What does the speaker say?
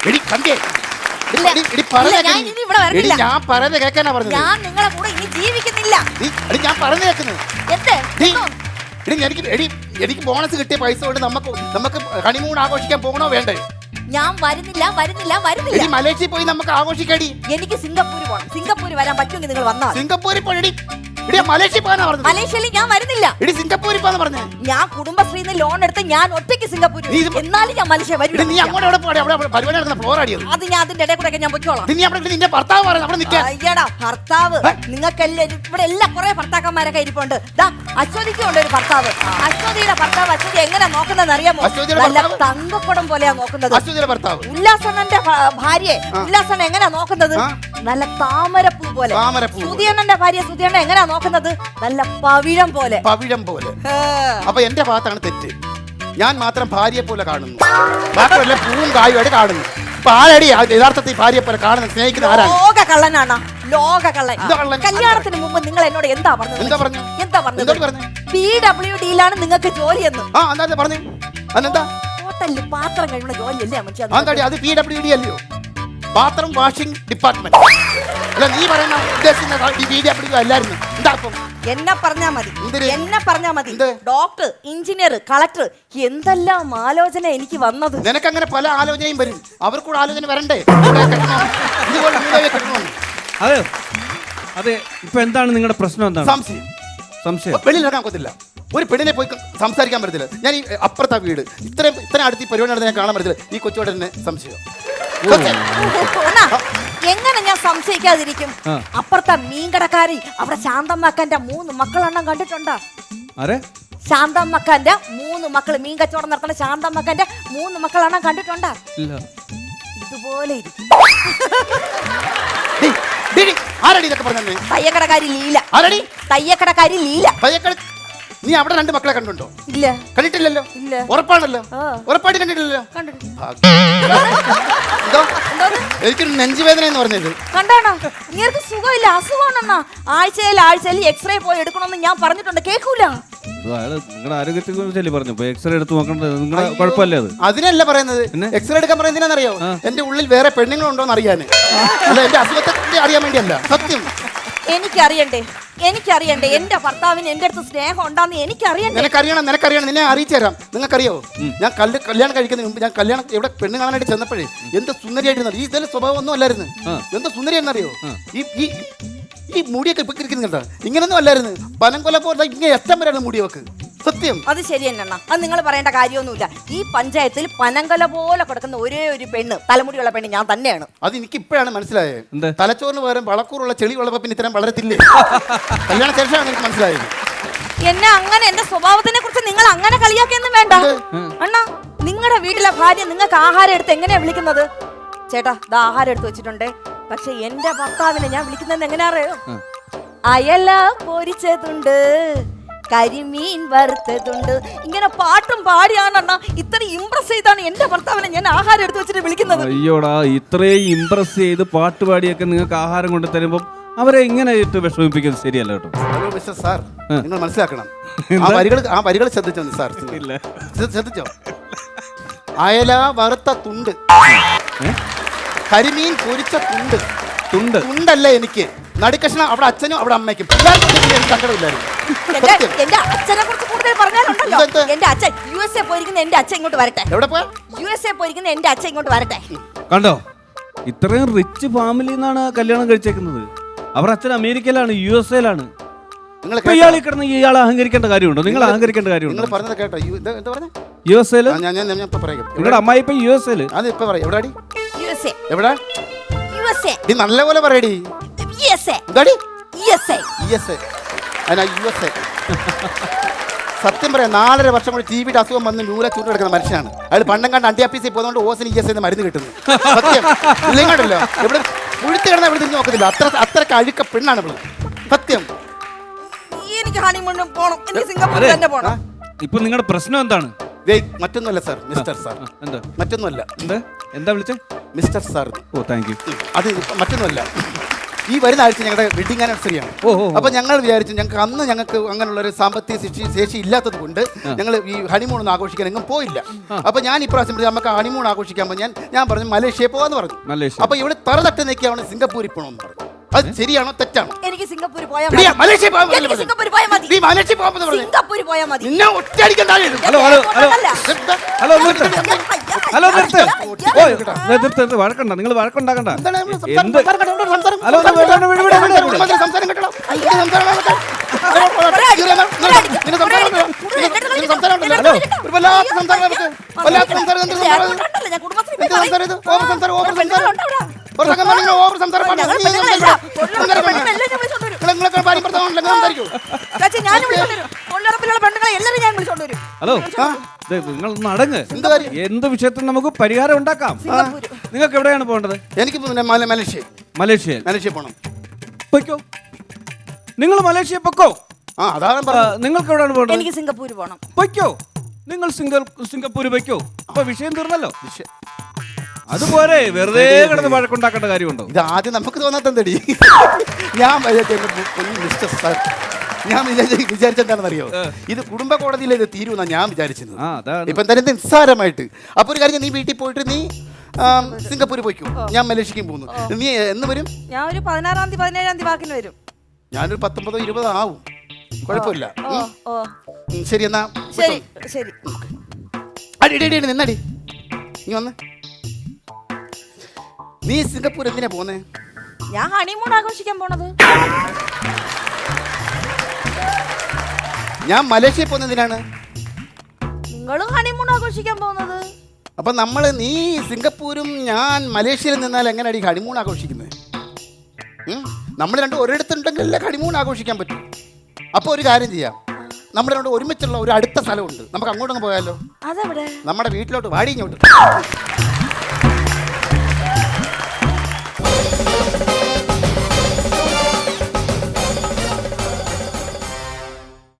എടി സന്ധ്യ ഞാൻ പറയുന്നത് കേൾക്കാനാ പറഞ്ഞത്. ഞാൻ നിങ്ങളെ കൂടെ ഇനി ജീവിക്കുന്നില്ല. ഞാൻ പറയുന്നത് കേൾക്കുന്നത്. എനിക്ക് ബോണസ് കിട്ടിയ പൈസ കൊണ്ട് നമുക്ക് ഹണിമൂൺ ആഘോഷിക്കാൻ പോകണോ വേണ്ടേ? ഞാൻ വരുന്നില്ല. മലേഷ്യയിൽ പോയി നമുക്ക് ആഘോഷിക്കാടി. എനിക്ക് സിംഗപ്പൂർ പോകണം. സിംഗപ്പൂർ വരാൻ പറ്റുമെങ്കിൽ നിങ്ങൾ വന്നാൽ. സിംഗപ്പൂരിൽ പോയി മലേഷ്യ പോകാനാ പറഞ്ഞത്. മലേഷ്യയിൽ ഞാൻ വരുന്നില്ല. സിംഗപ്പൂരിൽ പോകാന്ന് പറഞ്ഞേ. ഞാൻ കുടുംബശ്രീന്ന് ലോൺ എടുത്ത് ഞാൻ ഒറ്റയ്ക്ക് സിംഗപ്പൂർ. എന്നാലും ഞാൻ മലേഷ്യ വരും. നീ അങ്ങോട്ട് എവിടെ പോയി? അവിടെ പരിപാടി നടക്കുന്ന ഫ്ലോർ ആടിയത്. അത് ഞാൻ അതിന്റെ ഇടയിൽ കൂടെ ഞാൻ പൊയ്ക്കോളാം. നിന്റെ ഭർത്താവ് പറയുന്നത് അയ്യടാ ഭർത്താവ്. നിങ്ങൾക്കെല്ലാം ഇവിടെ എല്ലാം കുറെ ഭർത്താക്കന്മാരൊക്കെ ഇരിപ്പുണ്ട്. അശ്വതിക്കുണ്ട് ഒരു ഭർത്താവ്. അശ്വതിയുടെ ഭർത്താവ് അശ്വതി എങ്ങനെ നോക്കുന്നതെന്ന് അറിയാമോ? നല്ല തങ്കക്കുടം പോലെയാ നോക്കുന്നത്. ഉല്ലാസണ്ണന്റെ ഭാര്യയെ ഉല്ലാസണ്ണ എങ്ങനെയാ നോക്കുന്നത്? നല്ല താമരപ്പൂ പോലെ. സുധിയണ്ണന്റെ ഭാര്യ സുധിയണ്ണ എങ്ങനെയാ നോക്കുന്നത്? നല്ല പവിഴം പോലെ. അപ്പൊ എന്റെ ഭാഗത്താണ് തെറ്റ്. ഞാൻ മാത്രം ഭാര്യയെ പോലെ കാണുന്നു, ബാക്കിയുള്ള പൂവും കായുമായിട്ട് കാണുന്നു. അപ്പൊ ആരടി യഥാർത്ഥത്തിൽ ഭാര്യയെ പോലെ കാണുന്നത്? സ്നേഹിക്കുന്ന ആരാണ്? ലോക കള്ളനാണ്. ലോക കള്ളൻ. കല്യാണത്തിന് മുമ്പ് നിങ്ങൾ എന്നോട് എന്താ പറഞ്ഞത്? PWD-യിലാണ് നിങ്ങൾക്ക് ജോലിയെന്ന്. ഹോട്ടലിൽ പാത്രം കഴിയുന്ന ജോലിയല്ലേ മനസ്സിലായി? അത് PWD അല്ലയോ? ബാത്റൂം വാഷിംഗ് ഡിപ്പാർട്ട്മെന്റ് അല്ല നീ പറയുന്ന PWD അല്ലായിരുന്നു. എന്താ എന്നെ പറഞ്ഞാ മതി. ഡോക്ടർ, എഞ്ചിനീയർ, കളക്ടർ എന്തെല്ലാം ആലോചന എനിക്ക് വന്നത്. നിനക്കങ്ങനെ പല ആലോചനയും വരും. അവർക്കൂടെ ആലോചന വരണ്ടേ? അതെ ഇപ്പൊ എന്താണ് നിങ്ങളുടെ പ്രശ്നം? എന്താണ് സംശയം? വെളിയിലിറങ്ങാൻ പറ്റില്ല. ഒരു പെണ്ണിനെ പോയി സംസാരിക്കാൻ പറ്റത്തില്ല. ഞാൻ ഈ അപ്പുറത്തെ വീട് ഇത്രയും അടുത്ത് ഈ പരിപാടി നടന്ന് ഞാൻ കാണാൻ പറ്റത്തില്ല. ഈ കൊച്ചോടെ തന്നെ സംശയം. എങ്ങനെ ഞാൻ സംശയിക്കാതിരിക്കും? അപ്പുറത്തെ മീൻകടക്കാരി അവിടെ ശാന്തമ്മക്കന്റെ 3 മക്കളെണ്ണം കണ്ടിട്ടുണ്ടോ? ശാന്തമ്മക്കന്റെ 3 മക്കള്, മീൻ കച്ചവടം നടത്തുന്ന ശാന്തമ്മക്കന്റെ 3 മക്കളെണ്ണം കണ്ടിട്ടുണ്ടോ? ഇതുപോലെ തയ്യക്കടക്കാരി ലീല. നീ അവിടെ 2 മക്കളെ കണ്ടുണ്ടോ? ഇല്ല. കണ്ടിട്ടില്ലല്ലോ. ഉറപ്പാണല്ലോ. ഉറപ്പായിട്ട് കണ്ടിട്ടില്ലല്ലോ. എനിക്കൊരു നെഞ്ചുവേദന എന്ന് പറഞ്ഞത് കണ്ടാണോ? നിങ്ങൾക്ക് സുഖമില്ല, അസുഖമാണെന്നാ. ആഴ്ചയിൽ എക്സ്റേ പോയി എടുക്കണമെന്ന് ഞാൻ പറഞ്ഞിട്ടുണ്ട്. കേൾക്കൂല. നിങ്ങളുടെ ആരോഗ്യത്തെ കുറിച്ചല്ലേ പറഞ്ഞു. എക്സ്റേ എടുത്ത് നോക്കേണ്ടത് നിങ്ങളുടെ കുഴപ്പമല്ലേ? അത് അതിനല്ല പറയുന്നത്. എക്സ്റേ എടുക്കാൻ പറയുന്നത് എന്തിനാണെന്നറിയോ? എന്റെ ഉള്ളിൽ വേറെ പെണ്ണുങ്ങളുണ്ടോന്ന് അറിയാൻ. അല്ല എന്റെ അസുഖത്തെ അറിയാൻ വേണ്ടിയല്ല. സത്യം എനിക്കറിയണ്ടേ. എന്റെ ഭർത്താവിന് എന്റെ അടുത്ത് സ്നേഹം ഉണ്ടാന്ന് എനിക്കറിയണ്ടേ. നിനക്കറിയണം. നിന്നെ അറിയിച്ചു തരാം. നിങ്ങൾക്കറിയോ, ഞാൻ കല്യാണം കഴിക്കുന്നതിന് മുമ്പ് ഞാൻ കല്യാണം ഇവിടെ പെണ്ണ് കാണാനായിട്ട് ചെന്നപ്പോഴേ എന്ത് സുന്ദരിയായിരുന്നു. ഈ ഇതിന്റെ സ്വഭാവം ഒന്നും അല്ലായിരുന്നു. എന്ത് സുന്ദരിയാണെന്ന് അറിയോ? ഈ മുടിയൊക്കെ ഇപ്പൊ ഇരിക്കുന്നുണ്ടോ? ഇങ്ങനൊന്നും അല്ലായിരുന്നു. പനംകൊല പോലെ ഇങ്ങനെ എത്തം വരെയാണ് മുടിയൊക്കെ. സത്യം. അത് ശരി തന്നെ. അത് നിങ്ങൾ പറയേണ്ട കാര്യമൊന്നുമില്ല. ഈ പഞ്ചായത്തിൽ പനംകൊല പോലെ കൊടുക്കുന്ന ഒരേ ഒരു പെണ്ണ്, തലമുടിയുള്ള പെണ്ണ് ഞാൻ തന്നെയാണ്. അത് എനിക്ക് ഇപ്പോഴാണ് മനസ്സിലായത്. തലച്ചോറിന് പകരം വളക്കൂറുള്ള ചെളി ഉള്ളപ്പോ പിന്നെ ഇത്തരം വളരത്തില്ലേ? കല്യാണ ശേഷമാണ് എനിക്ക് മനസ്സിലായത്. എന്നെ അങ്ങനെ എന്റെ സ്വഭാവത്തിനെ കുറിച്ച് നിങ്ങൾ അങ്ങനെ കളിയാക്കൊന്നും വേണ്ട അണ്ണാ. നിങ്ങളുടെ വീട്ടിലെ ഭാര്യ നിങ്ങൾക്ക് ആഹാരം എടുത്ത് എങ്ങനെയാ വിളിക്കുന്നത്? ചേട്ടാ ദാ ആഹാരം എടുത്ത് വെച്ചിട്ടുണ്ട്. പക്ഷെ എന്റെ ഭർത്താവിനെ ഞാൻ വിളിക്കുന്നത് എങ്ങനെയാ അറിയോ? അയല പൊരിച്ചതുണ്ട്, കരിമീൻ വറുത്തതുണ്ട്. ഇങ്ങനെ പാട്ടും പാടിയാണെന്നാ ഇത്ര ഇംപ്രസ് ചെയ്താണ് എന്റെ ഭർത്താവിനെ ഞാൻ ആഹാരം എടുത്ത് വെച്ചിട്ട് വിളിക്കുന്നത്. അയ്യോടാ, ഇത്രയും ഇംപ്രസ് ചെയ്ത് പാട്ട് പാടിയൊക്കെ നിങ്ങൾക്ക് ആഹാരം കൊണ്ട് തരുമ്പോ അവരെ ഇങ്ങനെ ഇട്ട് വിഷമിപ്പിക്കുന്നത് ശരിയല്ല കേട്ടോ. ഹലോ മിസ്റ്റർ സാർ, നിങ്ങൾ മനസ്സിലാക്കണം. ആ വരികൾ ശ്രദ്ധിച്ചോ സാർ? ശ്രദ്ധിച്ചോ? അയല വറുത്ത തുണ്ട്, കരിമീൻ പൊരിച്ച തുണ്ടല്ല എനിക്ക്. നടുക്കഷ്ണം അവിടെ അച്ഛനും അവിടെ അമ്മയ്ക്കും. സങ്കടമില്ലായിരുന്നു. എന്റെ അച്ഛനെ കുറിച്ച് കൂടുതൽ പറഞ്ഞാലുണ്ടല്ലോ. എന്റെ അച്ഛൻ USA പോയിരിക്കുന്ന എന്റെ അച്ഛൻ ഇങ്ങോട്ട് വരട്ടെ. എവിടെ പോയാ? USA പോയിരിക്കുന്ന എന്റെ അച്ഛൻ ഇങ്ങോട്ട് വരട്ടെ. കണ്ടോ, ഇത്രയും റിച്ച് ഫാമിലി നിന്നാണ് കല്യാണം കഴിച്ചേക്കുന്നത്. അവർ അച്ഛൻ അമേരിക്കയിലാണ്, USA-ലാണ്. ഇയാളെ കിടന്ന് ഇയാൾ അഹങ്കരിക്കേണ്ട കാര്യമുണ്ടോ? നിങ്ങൾ അഹങ്കരിക്കേണ്ട കാര്യമുണ്ടോ? USA-ല് നിങ്ങളുടെ അമ്മായി ഇപ്പൊ USA-ല്. നല്ലപോലെ പറയടി. സത്യം പറയാം, 4.5 വർഷം കൂടി ടിവിയുടെ അസുഖം വന്ന് നൂല ചൂട് കിടക്കുന്ന മനുഷ്യനാണ് അയാൾ. പണ്ടം കണ്ട് അണ്ടിയാപ്പീസിൽ പോകുന്നതുകൊണ്ട് ഓസിന് ES എന്ന് മരുന്ന് കിട്ടുന്നു. സത്യം ഇല്ലങ്ങോട്ടല്ലോ. ഇവിടെ മുഴുത്ത് കിടന്ന ഇവിടെ തിരിഞ്ഞ് നോക്കത്തില്ല. അത്രക്ക് അഴുക്ക പെണ്ണാണ് ഇവിടെ. സത്യം. എനിക്ക് ഹണിമൂണിന് പോണം. എനിക്ക് സിംഗപ്പൂർ തന്നെ പോണം. ഇപ്പൊ നിങ്ങളുടെ പ്രശ്നം എന്താണ്? മറ്റൊന്നുമല്ല സാർ, മിസ്റ്റർ സാർ. എന്താ? മറ്റൊന്നുമല്ല. എന്താ വിളിച്ചേ? Mister sir. ഓ താങ്ക് യു. അത് മറ്റൊന്നുമല്ല. ഈ വരുന്ന ആഴ്ച ഞങ്ങളുടെ വെഡിങ് ആനിവേഴ്സറിയാണ്. അപ്പൊ ഞങ്ങൾ വിചാരിച്ചു ഞങ്ങൾക്ക് അങ്ങനെയുള്ള ഒരു സാമ്പത്തിക ശേഷി ഇല്ലാത്തത് കൊണ്ട് ഞങ്ങൾ ഈ ഹണിമൂൺ ഒന്നും ആഘോഷിക്കാൻ എങ്ങും പോയില്ല. അപ്പൊ ഞാൻ ഇപ്രാവശ്യം പറഞ്ഞു നമുക്ക് ഹണിമൂൺ ആഘോഷിക്കാൻ ഞാൻ പറഞ്ഞു മലേഷ്യയിൽ പോകാന്ന് പറഞ്ഞു. അപ്പൊ ഇവിടെ തറതട്ട് നിൽക്കുകയാണ് സിംഗപ്പൂരിൽ പോകണമെന്ന് പറഞ്ഞു. അത് ശരിയാണോ തെറ്റാണോ? എനിക്ക് സിംഗപ്പൂർ പോയാൽ എടിയാ, മലേഷ്യയിൽ പോകാൻ എനിക്ക് സിംഗപ്പൂർ പോയാൽ മതി. നീ മലേഷ്യയിൽ പോകാൻ പറഞ്ഞു. സിംഗപ്പൂർ പോയാൽ മതി. നിന്നെ ഒറ്റയടിക്കണ്ടായിരുന്നു. ഹലോ നിർത്ത് വഴക്കണ്ട, നിങ്ങൾ വഴക്കുണ്ടാക്കണ്ട. ഹലോ നിങ്ങൾ നടങ്ങ്. എന്ത് വിഷയത്തിൽ നമുക്ക് പരിഹാരം ഉണ്ടാക്കാം. നിങ്ങൾക്ക് എവിടെയാണ് പോകേണ്ടത്? എനിക്ക് മലേഷ്യ പോകണം. പൊയ്ക്കോ, നിങ്ങൾ മലേഷ്യ പൊക്കോ. നിങ്ങൾക്ക് എവിടെയാണ് പോകേണ്ടത്? എനിക്ക് സിംഗപ്പൂർ പോകണം. പൊയ്ക്കോ, നിങ്ങൾ സിംഗപ്പൂർ പൊയ്ക്കോ. അപ്പൊ വിഷയം തീർന്നല്ലോ. അതുപോലെ വെറുതെ കിടന്ന് വഴക്കുണ്ടാക്കേണ്ട കാര്യമുണ്ടോ? ഇത് ആദ്യം നമുക്ക് തോന്നാത്തടി. ഞാൻ വിചാരിച്ചെന്താണെന്നറിയോ, ഇത് കുടുംബ കോടതിയിൽ ഇത് തീരുമെന്നാ ഞാൻ വിചാരിച്ചത്. ഇപ്പൊ എന്തായാലും നിസ്സാരമായിട്ട്. അപ്പൊ ഒരു കാര്യം, നീ വീട്ടിൽ പോയിട്ട് നീ സിംഗപ്പൂർ പോയിക്കോ, ഞാൻ മലേഷ്യക്കും പോകുന്നു. നീ എന്ന് വരും? ഞാൻ ഒരു 16-ാം തീയതി 17-ാം തീയതി വാക്കിന് വരും. ഞാനൊരു 19-20 ആവും. കുഴപ്പമില്ല. ശരി എന്നാ ശരി ശരി. അടി നിന്നടി. നീ വന്ന്. നീ സിംഗപ്പൂർ എന്തിനാ പോന്നേ? ഞാൻ ഹണിമൂൺ ആഘോഷിക്കാൻ പോണത്. ഞാൻ മലേഷ്യയിൽ പോകുന്നതിനാണ്. നിങ്ങളും ഹണിമൂൺ ആഘോഷിക്കാൻ പോകുന്നത്. അപ്പൊ നീ സിംഗപ്പൂരും ഞാൻ മലേഷ്യയിൽ നിന്നാൽ എങ്ങനെയാണ് ഈ ഹണിമൂൺ ആഘോഷിക്കുന്നത്? നമ്മൾ രണ്ടും ഒരിടത്തുണ്ടെങ്കിലല്ലേ ഹണിമൂൺ ആഘോഷിക്കാൻ പറ്റും. അപ്പൊ ഒരു കാര്യം ചെയ്യാം, നമ്മുടെ രണ്ട് ഒരുമിച്ചുള്ള ഒരു അടുത്ത സ്ഥലമുണ്ട്, നമുക്ക് അങ്ങോട്ടങ്ങ് പോയാലോ? അതെവിടെ? നമ്മുടെ വീട്ടിലോട്ട് വാടിഞ്ഞോട്ട്.